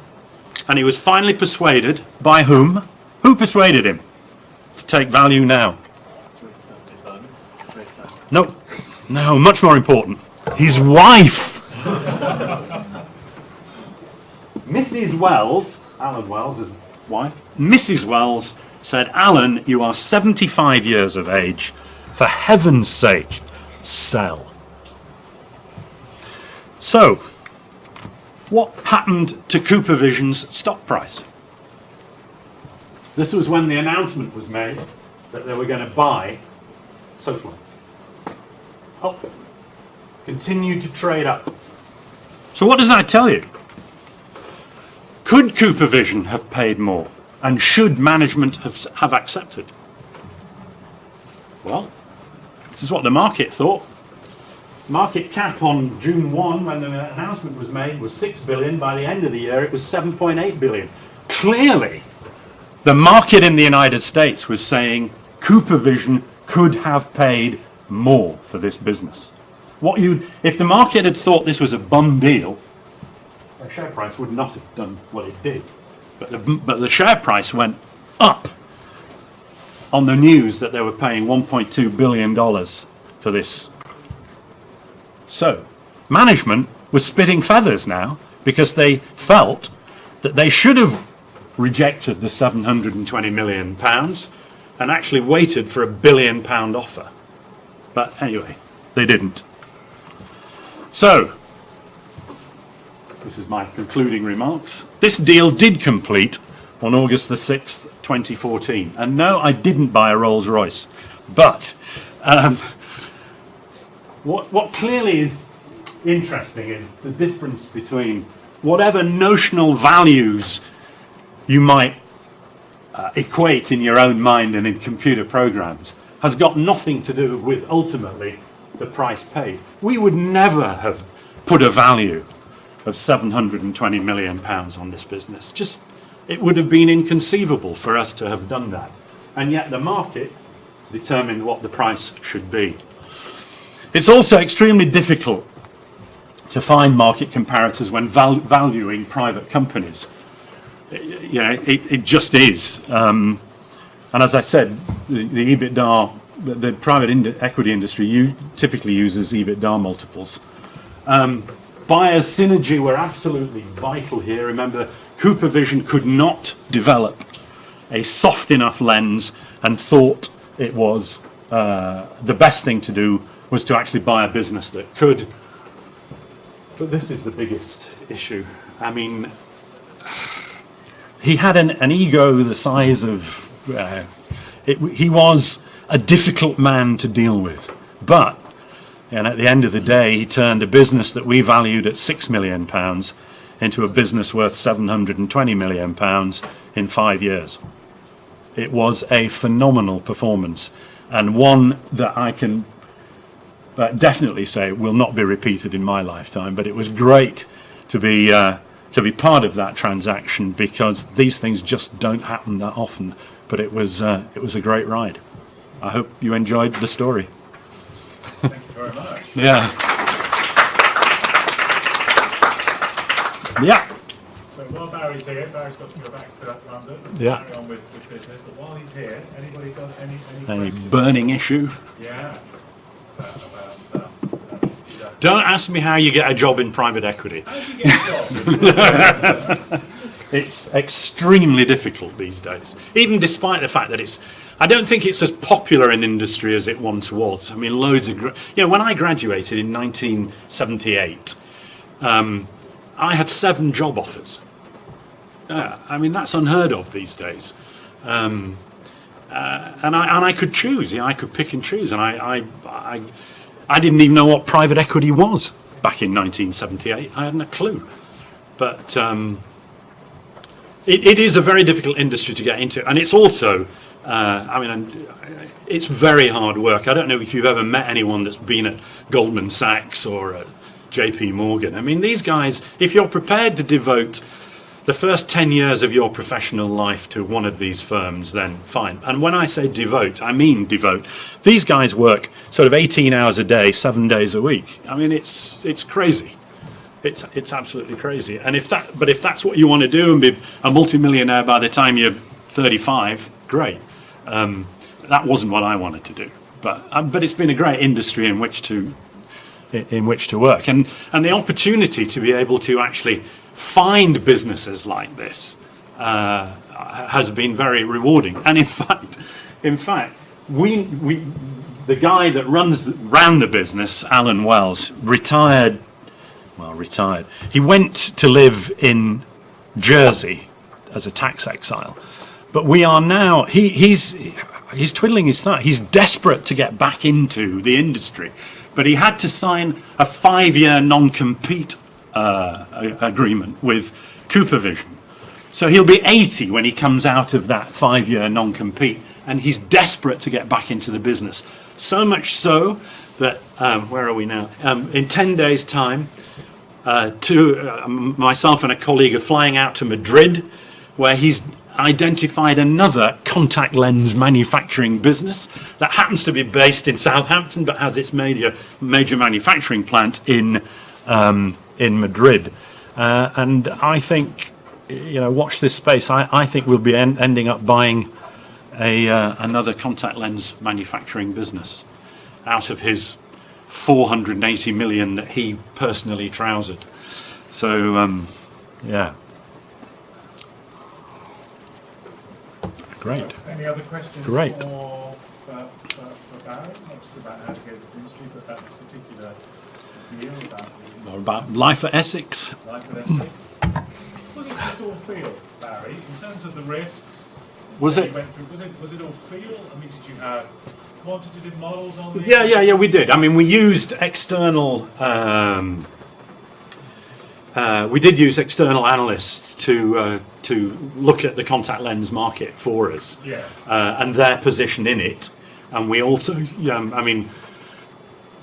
And he was finally persuaded by whom? Who persuaded him to take value now? No, no, much more important. His wife. Mrs. Wells, Alan Wells' his wife, Mrs. Wells said, Alan, you are 75 years of age. For heaven's sake, sell. So, what happened to Cooper Vision's stock price? This was when the announcement was made that they were going to buy Social. Up. Continued to trade up. So what does that tell you? Could Cooper Vision have paid more? And should management have accepted? Well, this is what the market thought. Market cap on June 1, when the announcement was made, was 6 billion. By the end of the year, it was 7.8 billion. Clearly, the market in the United States was saying Cooper Vision could have paid more for this business. If the market had thought this was a bum deal, the share price would not have done what it did. But the share price went up on the news that they were paying $1.2 billion for this. So, management was spitting feathers now because they felt that they should have rejected the £720 million and actually waited for £1 billion offer. But anyway, they didn't. So, this is my concluding remarks. This deal did complete on August the 6th, 2014. And no, I didn't buy a Rolls Royce. But what clearly is interesting is the difference between whatever notional values you might equate in your own mind and in computer programs has got nothing to do with ultimately the price paid. We would never have put a value of £720 million on this business. It would have been inconceivable for us to have done that. And yet the market determined what the price should be. It's also extremely difficult to find market comparators when valuing private companies. It just is. And as I said, the EBITDA, the private equity industry typically uses EBITDA multiples. Buyer's synergy were absolutely vital here. Remember, Cooper Vision could not develop a soft enough lens and thought it was the best thing to do was to actually buy a business that could. But this is the biggest issue. I mean, he had an ego the size of... he was a difficult man to deal with. But, and at the end of the day, he turned a business that we valued at £6 million into a business worth £720 million in 5 years. It was a phenomenal performance, and one that I can definitely say will not be repeated in my lifetime. But it was great to be part of that transaction, because these things just don't happen that often. But it was a great ride. I hope you enjoyed the story. Thank you very much. Yeah. Yeah. So while Barry's here, Barry's got to go back to London and carry on with business. But while he's here, anybody got any questions? Burning issue? Yeah. Don't ask me how you get a job in private equity. How did you get a job? It's extremely difficult these days, even despite the fact that I don't think it's as popular an industry as it once was. I mean, loads of, when I graduated in 1978, I had 7 job offers. I mean, that's unheard of these days. And I could choose. I could pick and choose. And I didn't even know what private equity was back in 1978. I hadn't a clue. But it is a very difficult industry to get into, and it's also, it's very hard work. I don't know if you've ever met anyone that's been at Goldman Sachs or at JP Morgan. I mean, these guys, if you're prepared to devote the first 10 years of your professional life to one of these firms, then fine. And when I say devote, I mean devote. These guys work sort of 18 hours a day, 7 days a week. I mean, it's crazy. It's absolutely crazy. And if that's what you want to do and be a multimillionaire by the time you're 35, great. That wasn't what I wanted to do. But it's been a great industry in which to work, and the opportunity to be able to actually find businesses like this has been very rewarding. And in fact, we the guy that ran the business, Alan Wells, retired. He went to live in Jersey as a tax exile, but we are now. He's twiddling his thumb. He's desperate to get back into the industry, but he had to sign a 5-year non-compete agreement with CooperVision. So he'll be 80 when he comes out of that 5-year non-compete, and he's desperate to get back into the business. So much so that where are we now? In 10 days' time. Myself and a colleague are flying out to Madrid, where he's identified another contact lens manufacturing business that happens to be based in Southampton, but has its major manufacturing plant in Madrid. And I think, watch this space. I think we'll be ending up buying another contact lens manufacturing business out of his 480 million that he personally trousered. So, yeah. Great. Any other questions Great. for Barry? Not just about how to get into the industry, but that particular deal about life at Essex. Life at Essex. Was it just all feel, Barry, in terms of the risks? Was it? You went through, was it all feel? I mean, did you have quantitative models on this? Yeah, we did. I mean, we used external. We did use external analysts to look at the contact lens market for us, and their position in it. And we also,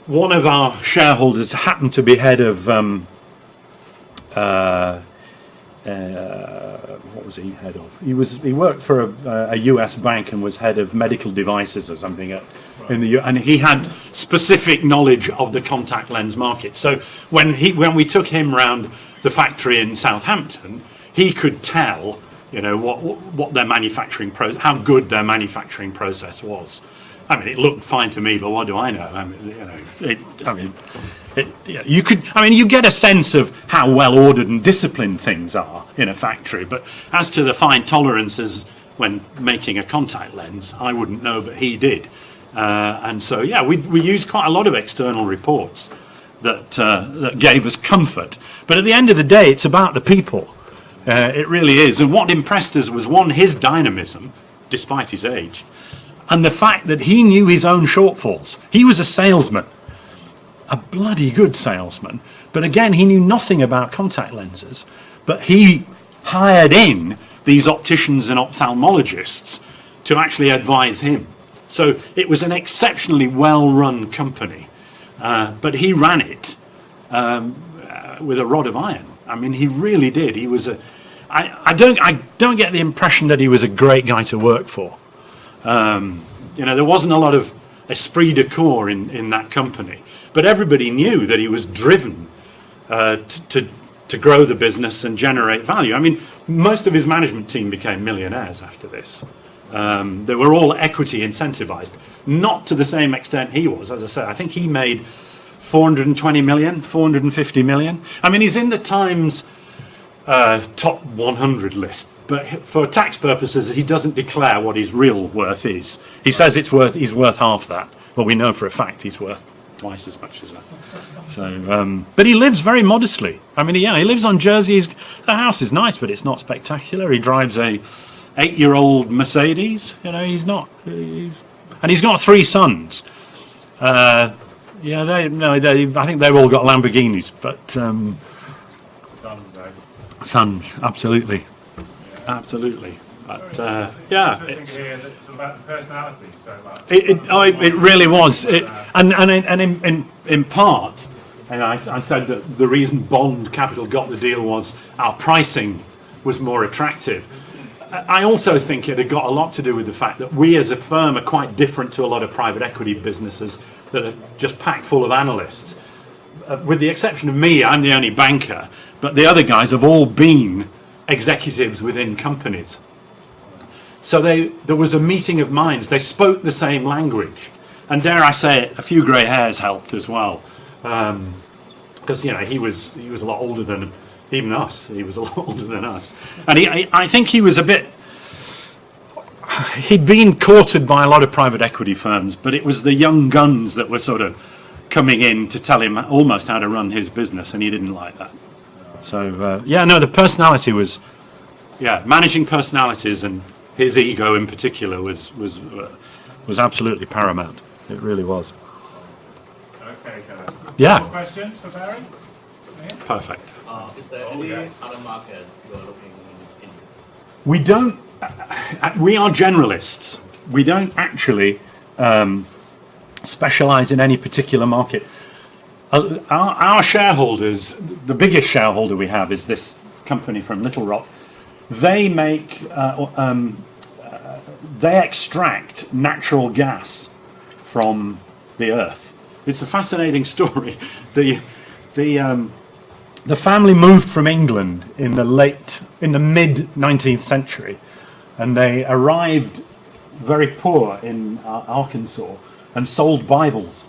one of our shareholders happened to be head of. What was he head of? He worked for a US bank and was head of medical devices or something in the and he had specific knowledge of the contact lens market. So when we took him round the factory in Southampton, he could tell what their manufacturing process, how good their manufacturing process was. I mean, it looked fine to me, but what do I know? You get a sense of how well ordered and disciplined things are in a factory, but as to the fine tolerances when making a contact lens, I wouldn't know, but he did. And so, we used quite a lot of external reports that gave us comfort. But at the end of the day, it's about the people. It really is. And what impressed us was, one, his dynamism, despite his age, and the fact that he knew his own shortfalls. He was a salesman, a bloody good salesman, but again, he knew nothing about contact lenses, but he hired in these opticians and ophthalmologists to actually advise him. So it was an exceptionally well-run company, but he ran it with a rod of iron. I mean, he really did. He was I don't get the impression that he was a great guy to work for. There wasn't a lot of esprit de corps in that company, but everybody knew that he was driven to grow the business and generate value. I mean, most of his management team became millionaires after this. They were all equity incentivized, not to the same extent he was. As I said, I think he made 420 million, 450 million. I mean, he's in the Times top 100 list. But for tax purposes, he doesn't declare what his real worth is. He says he's worth half that. Well, we know for a fact he's worth twice as much as that. So, but he lives very modestly. I mean, he lives on Jersey. The house is nice, but it's not spectacular. He drives a 8-year-old Mercedes. He's not. And he's got 3 sons. I think they've all got Lamborghinis, but sons, absolutely. Absolutely, but it's about the personality so much. It really was, and in part, and I said that the reason Bond Capital got the deal was our pricing was more attractive. I also think it had got a lot to do with the fact that we as a firm are quite different to a lot of private equity businesses that are just packed full of analysts. With the exception of me, I'm the only banker, but the other guys have all been executives within companies. So there was a meeting of minds. They spoke the same language, and dare I say it, a few grey hairs helped as well, because he was a lot older than even us. He was a lot older than us, and I think he was he'd been courted by a lot of private equity firms, but it was the young guns that were sort of coming in to tell him almost how to run his business, and he didn't like that. So the personality was, managing personalities, and his ego in particular was absolutely paramount. It really was. Okay, guys. Yeah. More questions for Barry? Perfect. Is there any other market you're looking in? We don't. We are generalists. We don't actually specialize in any particular market. Our shareholders, the biggest shareholder we have is this company from Little Rock. They make, they extract natural gas from the earth. It's a fascinating story. The family moved from England in the mid 19th century, and they arrived very poor in Arkansas and sold Bibles.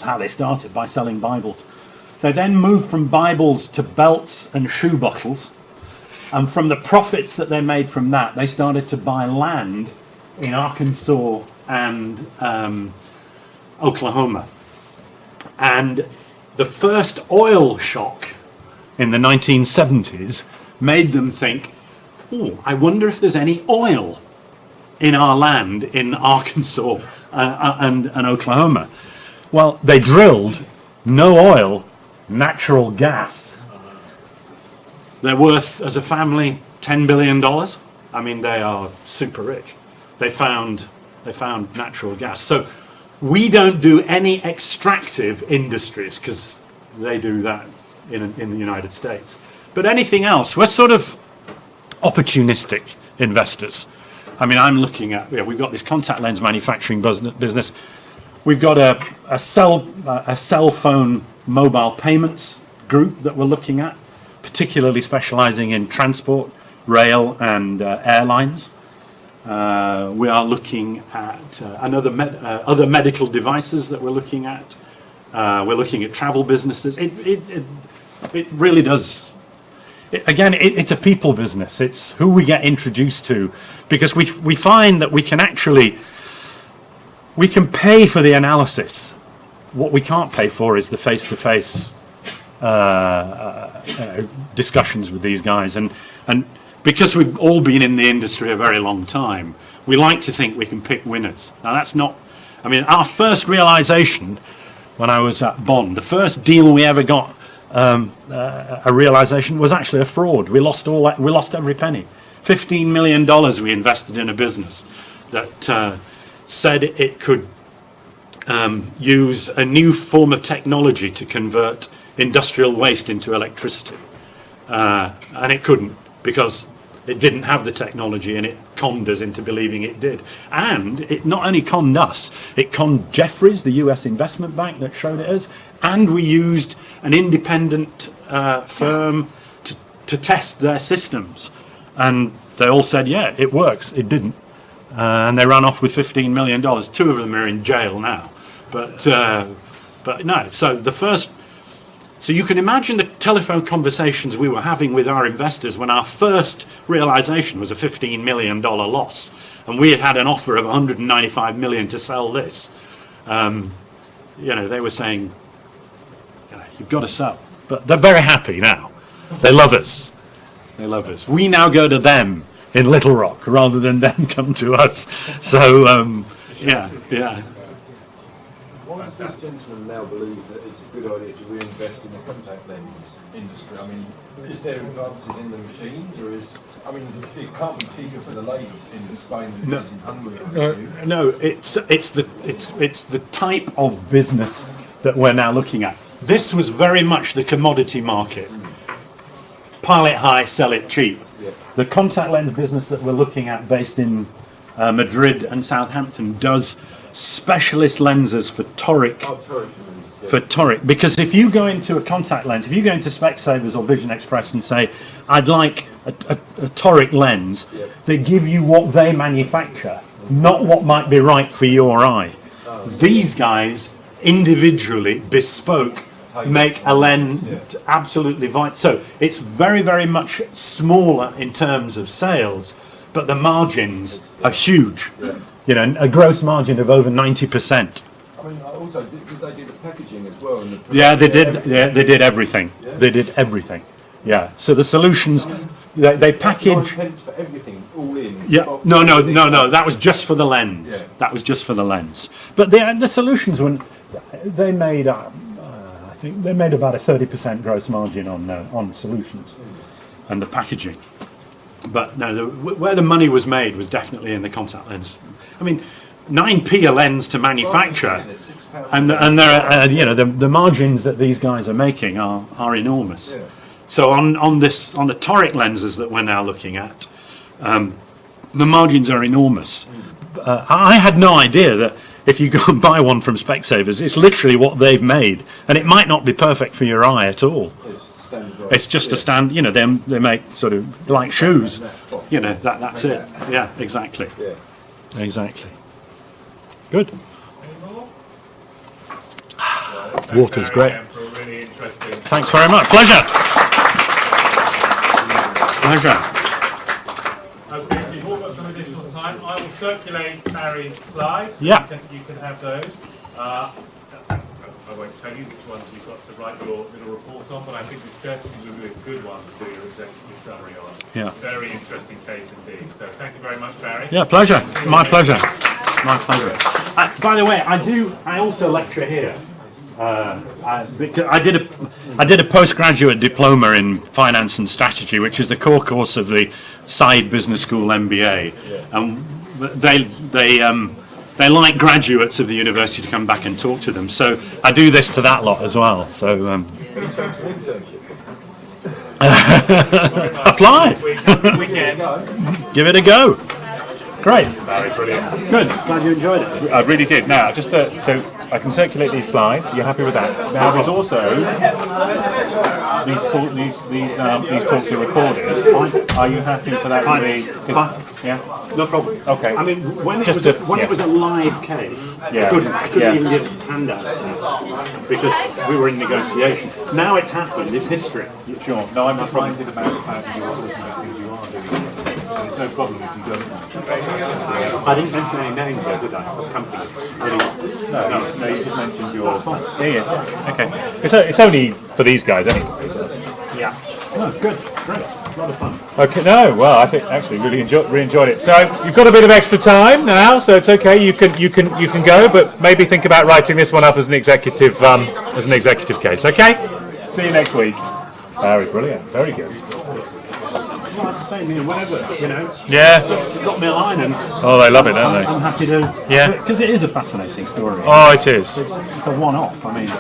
How they started, by selling Bibles. They then moved from Bibles to belts and shoe bottles, and from the profits that they made from that, they started to buy land in Arkansas and Oklahoma. And the first oil shock in the 1970s made them think, I wonder if there's any oil in our land in Arkansas and Oklahoma. Well, they drilled, no oil, natural gas. They're worth, as a family, $10 billion. I mean, they are super rich. They found natural gas. So we don't do any extractive industries, because they do that in the United States. But anything else, we're sort of opportunistic investors. I mean, I'm looking at, we've got this contact lens manufacturing business. We've got a cell phone mobile payments group that we're looking at, particularly specializing in transport, rail, and airlines. We are looking at other medical devices that we're looking at. We're looking at travel businesses. It really does. It's a people business. It's who we get introduced to, because we find that we can pay for the analysis. What we can't pay for is the face-to-face discussions with these guys. And because we've all been in the industry a very long time, we like to think we can pick winners. Now that's not, our first realization when I was at Bond, the first deal we ever got a realization was actually a fraud. We lost every penny. $15 million we invested in a business that said it could use a new form of technology to convert industrial waste into electricity. And it couldn't, because it didn't have the technology, and it conned us into believing it did. And it not only conned us, it conned Jefferies, the US investment bank that showed it us, and we used an independent firm to test their systems. And they all said, yeah, it works. It didn't. And they ran off with $15 million. Two of them are in jail now. But no, so the first So you can imagine the telephone conversations we were having with our investors when our first realization was a $15 million loss, and we had an offer of 195 million to sell this. They were saying, you've got to sell. But they're very happy now. They love us. They love us. We now go to them in Little Rock rather than them come to us. So, yeah. Why does this gentleman now believe that it's a good idea to reinvest in the contact lens industry? I mean, is there advances in the machines, or it can't be cheaper for the lady in Spain than it is in Hungary? No, it's the type of business that we're now looking at. This was very much the commodity market. Pile it high, sell it cheap. Yeah. The contact lens business that we're looking at, based in Madrid and Southampton, does specialist lenses for toric. For toric, because if you go into a contact lens, if you go into Specsavers or Vision Express and say, I'd like a toric lens, they give you what they manufacture, not what might be right for your eye. These guys individually, bespoke, make a lens absolutely vital. So it's very, very much smaller in terms of sales, but the margins are huge. A gross margin of over 90%. I mean, also, did they do the packaging as well? And They did. Yeah, they did everything. Yeah. They did everything. Yeah. So the solutions, they package. Pence for everything, all in. Yeah. No. That was just for the lens. Yeah. That was just for the lens. But the solutions, when they made, I think they made about a 30% gross margin on solutions, and the packaging. But no, where the money was made was definitely in the contact lens. I mean, 9p a lens to manufacture, and there are, the margins that these guys are making are enormous. Yeah. So on the toric lenses that we're now looking at, the margins are enormous. I had no idea that if you go and buy one from Specsavers, it's literally what they've made, and it might not be perfect for your eye at all. It's just a stand. They make sort of like shoes. That's it. Yeah, exactly. Yeah. Exactly. Good. Any more? Water's great. For a really interesting. Thanks very much. Pleasure. Okay, so you've all got some additional time. I will circulate Barry's slides. So Yeah. You can have those. I won't tell you which ones you've got to write your little report on, but I think this certainly will be a good one to do your executive summary on. Yeah. Very interesting case indeed. So thank you very much, Barry. Yeah, pleasure. My pleasure. My pleasure. By the way, I also lecture here. Because I did a postgraduate diploma in finance and strategy, which is the core course of the Side Business School MBA, and they like graduates of the university to come back and talk to them. So I do this to that lot as well. So apply. Weekend. Give it a go. Great. Barry, brilliant. Good. Glad you enjoyed it. I really did. Now, just so I can circulate these slides. You're happy with that? Now, there's also these talks are recorded. Are you happy for that to be? Yeah. No problem. Okay. I mean, when it was a live case, Yeah. I couldn't even give handouts because we were in negotiation. Now it's happened. It's history. Sure. No, I'm just reminded about the fact that you're looking at things you are doing. There's no problem if you don't. I didn't mention any names there, did I? Of companies. No, you just mentioned your. Yeah. Okay. It's only for these guys anyway. Yeah. Oh, good. Great. A lot of fun. Okay. No. Well, I think actually really enjoyed it. So you've got a bit of extra time now, so it's okay. You can go, but maybe think about writing this one up as an executive case. Okay. See you next week. Very brilliant. Very good. Well, I have to say, whenever, Yeah. drop me a line and Oh, they love it, don't they? I'm happy to. Yeah. Because it is a fascinating story. Oh, it is. It's a one-off. I mean,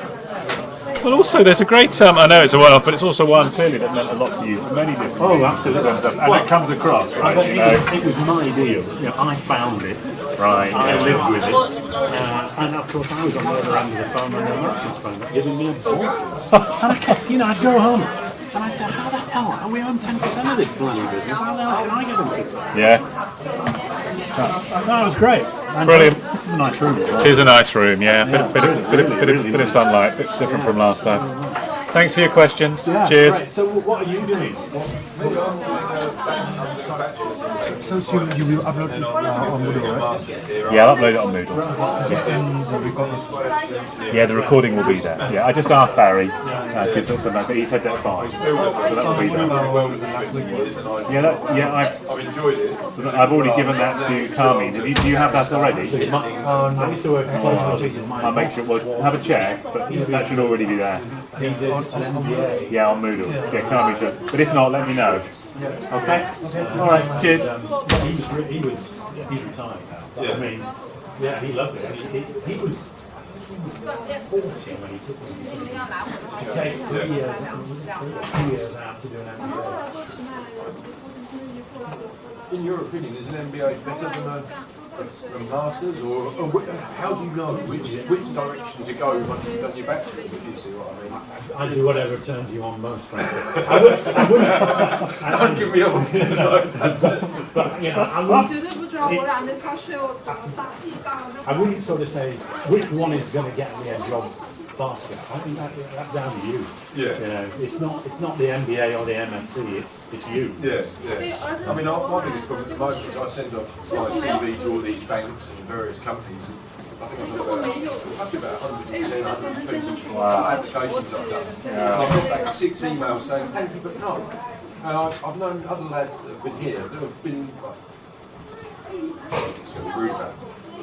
Well, also there's a great. I know it's a one-off, but it's also one clearly that meant a lot to you. Many different. Oh, absolutely. And it comes across, right? but it was my deal. I found it. Right. I Yeah. lived with it. And of course, I was on the other end of the phone when the merchants phoned up, giving me a call. And I kept, I'd go home. And I said, how the hell are we on 10% of this bloody business? How the hell can I get them to say? Yeah. That was great. And Brilliant. This is a nice room as well. It is a nice room. Yeah. Bit of Really sunlight. Bit different from last time. Thanks for your questions. Yeah, Cheers. great. So what are you doing? So you will upload it on Moodle, right? Yeah, I'll upload it on Moodle. And the recording. Yeah, the recording will be there. Yeah, I just asked Barry, but he said that's fine. So that will be there. I've enjoyed it. I've already given that to Carmine. Do you have that already? I used to work in I'll make sure, well, have a check, but that should already be there. Yeah, on Moodle. Yeah, Carmine should. But if not, let me know. Okay? Alright, cheers. He's retired now. But I mean, yeah, he loved it. He was 40 when he took to take 2 years out to do an MBA. In your opinion, is an MBA better than a master's, or how do you know which direction to go once you've done your bachelor's? If you see what I mean. I do whatever turns you on most, frankly. I wouldn't. Don't give me all. But you know, I wouldn't sort of say which one is going to get me a job faster. I think that's down to you. Yeah. You know, it's not the MBA or the MSc. It's you. Yeah, yeah. I mean, my biggest problem at the moment is I send off my CV to all these banks and various companies. And I think I've got about 110, 120 applications I've done. And I've got back 6 emails saying, thank you, but no. And I've known other lads that have been here that have been, it's going to be rude about it.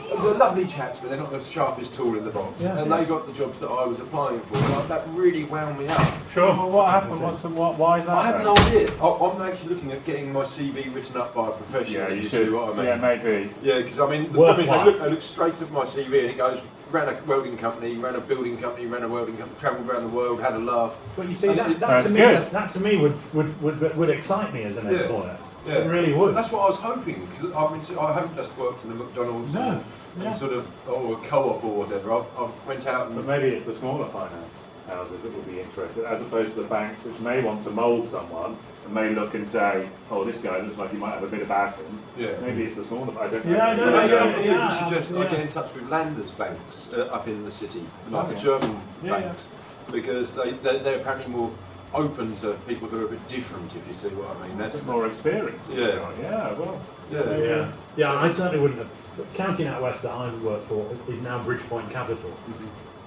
They're lovely chaps, but they're not the sharpest tool in the box. Yeah. And they got the jobs that I was applying for. And that really wound me up. Sure. Well, what happened? Why is that? I have no idea. I'm actually looking at getting my CV written up by a professional. Yeah, you see should. what I mean? Yeah, maybe. Yeah, because I mean, the problem is Worthwhile. I look straight at my CV and it goes, ran a welding company, ran a building company, ran a welding company, travelled around the world, had a laugh. But you see, And that to me would excite me as an Yeah. employer. Yeah. It really would. That's what I was hoping, because I haven't just worked in the McDonald's No. and sort of, or a co-op or whatever. I went out But and, maybe it's the smaller finance houses that would be interested, as opposed to the banks, which may want to mould someone and may look and say, oh, this guy looks like he might have a bit about him. Yeah. Maybe it's the smaller. I don't know. Yeah, I know. maybe Yeah, you suggest I yeah. get in touch with Landers banks up in the city, like Oh, the yeah. German Yeah, banks, because they're apparently more open to people who are a bit different, if you see what I mean. A That's bit more experience. Yeah. Yeah, well. yeah. Yeah, I certainly wouldn't have. The county out west that I work for is now Bridgepoint Capital.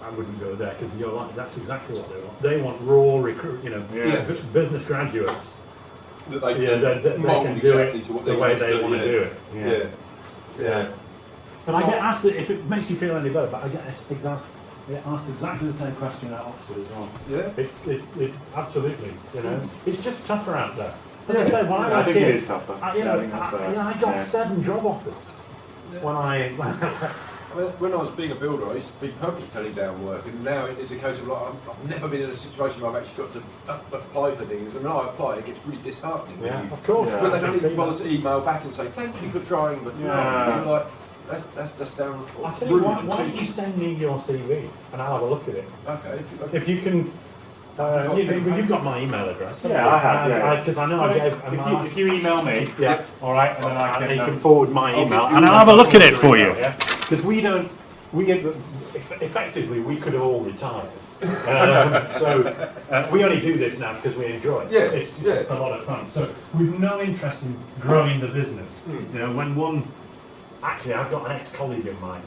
I wouldn't go there because you're like, that's exactly what they want. They want raw recruit, Yeah. business graduates. That they They mould can do exactly it to what the they way want they want to do it. Yeah. Yeah. And I get asked it, if it makes you feel any better, but I get asked exactly the same question at Oxford as well. Yeah. It absolutely, it's just tougher out there. As I said, when I I went think in, it is tougher. I think that's fair. got Yeah. 7 job offers when I. When I was being a builder, I used to be perfectly turning down work, and now it's a case of like I've never been in a situation where I've actually got to apply for things, and when I apply, it gets really disheartening. Yeah, of course. Yeah. When they don't even bother to email back and say thank you for trying, but Yeah. you're like that's just down. I tell you rude what, and why don't cheeky. you send me your CV and I'll have a look at it. Okay. If you can, you've got my email address. Yeah, I have, yeah. Because I know I gave. If you email me, Yeah. all right, and then I can. you can forward my I'll email give you and I'll my have a look at it for you. Yeah. Because effectively we could have all retired. So we only do this now because we enjoy it. Yeah, It's a lot of fun. So we've no interest in growing the business. Actually, I've got an ex-colleague of mine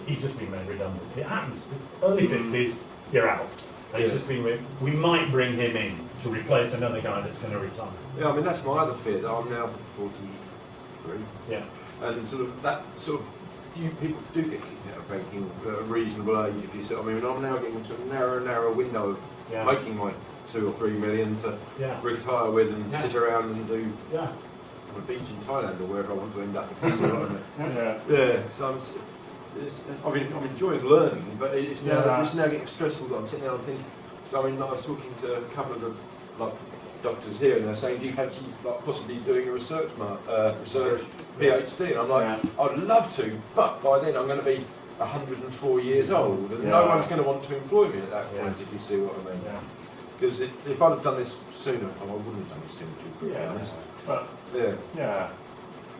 he's just been made redundant. It happens. Early 50s, you're out. And he's just been. We might bring him in to replace another guy that's going to retire. Yeah, I mean that's my other fear. That I'm now 43. Yeah. And you people do get kicked out of banking at a reasonable age, if you see. I mean, I'm now getting into a narrow window of Yeah. making my 2 or 3 million to Yeah. retire with and Yeah. sit around and do Yeah. on a beach in Thailand or wherever I want to end up. If you see what I mean. Yeah. Yeah, so I'm enjoying learning, but it's now getting stressful that I'm sitting there and thinking. So I mean, I was talking to a couple of the doctors here, and they're saying, do you fancy possibly doing a research PhD? And I'm like, I'd love to, but by then I'm going to be 104 years old, and no one's going to want to employ me at that point, if you see what I mean. Because if I'd have done this sooner, I wouldn't have done this sooner, to be honest. But Yeah. yeah.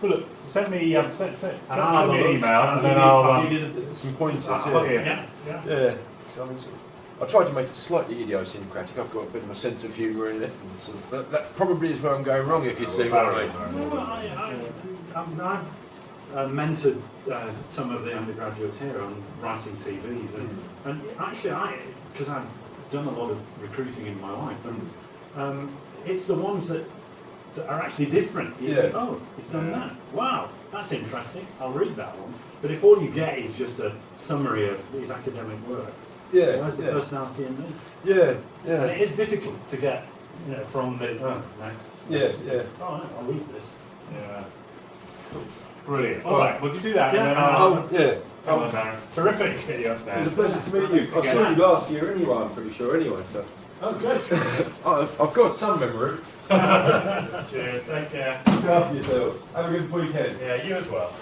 Well, look, send me send I'll me have a an look. email, and then I'll. Give you some pointers. I'll Yeah. yeah. Yeah. So I mean, I tried to make it slightly idiosyncratic. I've got a bit of a sense of humour in it. And sort of, that probably is where I'm going wrong, if you see what I mean. I've mentored some of the undergraduates here on writing CVs, and actually, because I've done a lot of recruiting in my life, and it's the ones that are actually different. You think, oh, he's done that. Wow, that's interesting. I'll read that one. But if all you get is just a summary of his academic work, where's the personality in this? Yeah. And it is difficult to get from the next. Yeah. Oh, I'll read this. Yeah. Brilliant. All right, we'll just do that, and then Come on, Darren. Terrific. Get you upstairs. It's a pleasure to meet you. I saw you last year anyway, I'm pretty sure, anyway. So. Oh, good. I've got some memory. Cheers. Take care. Look after yourselves. Have a good weekend. Yeah, you as well.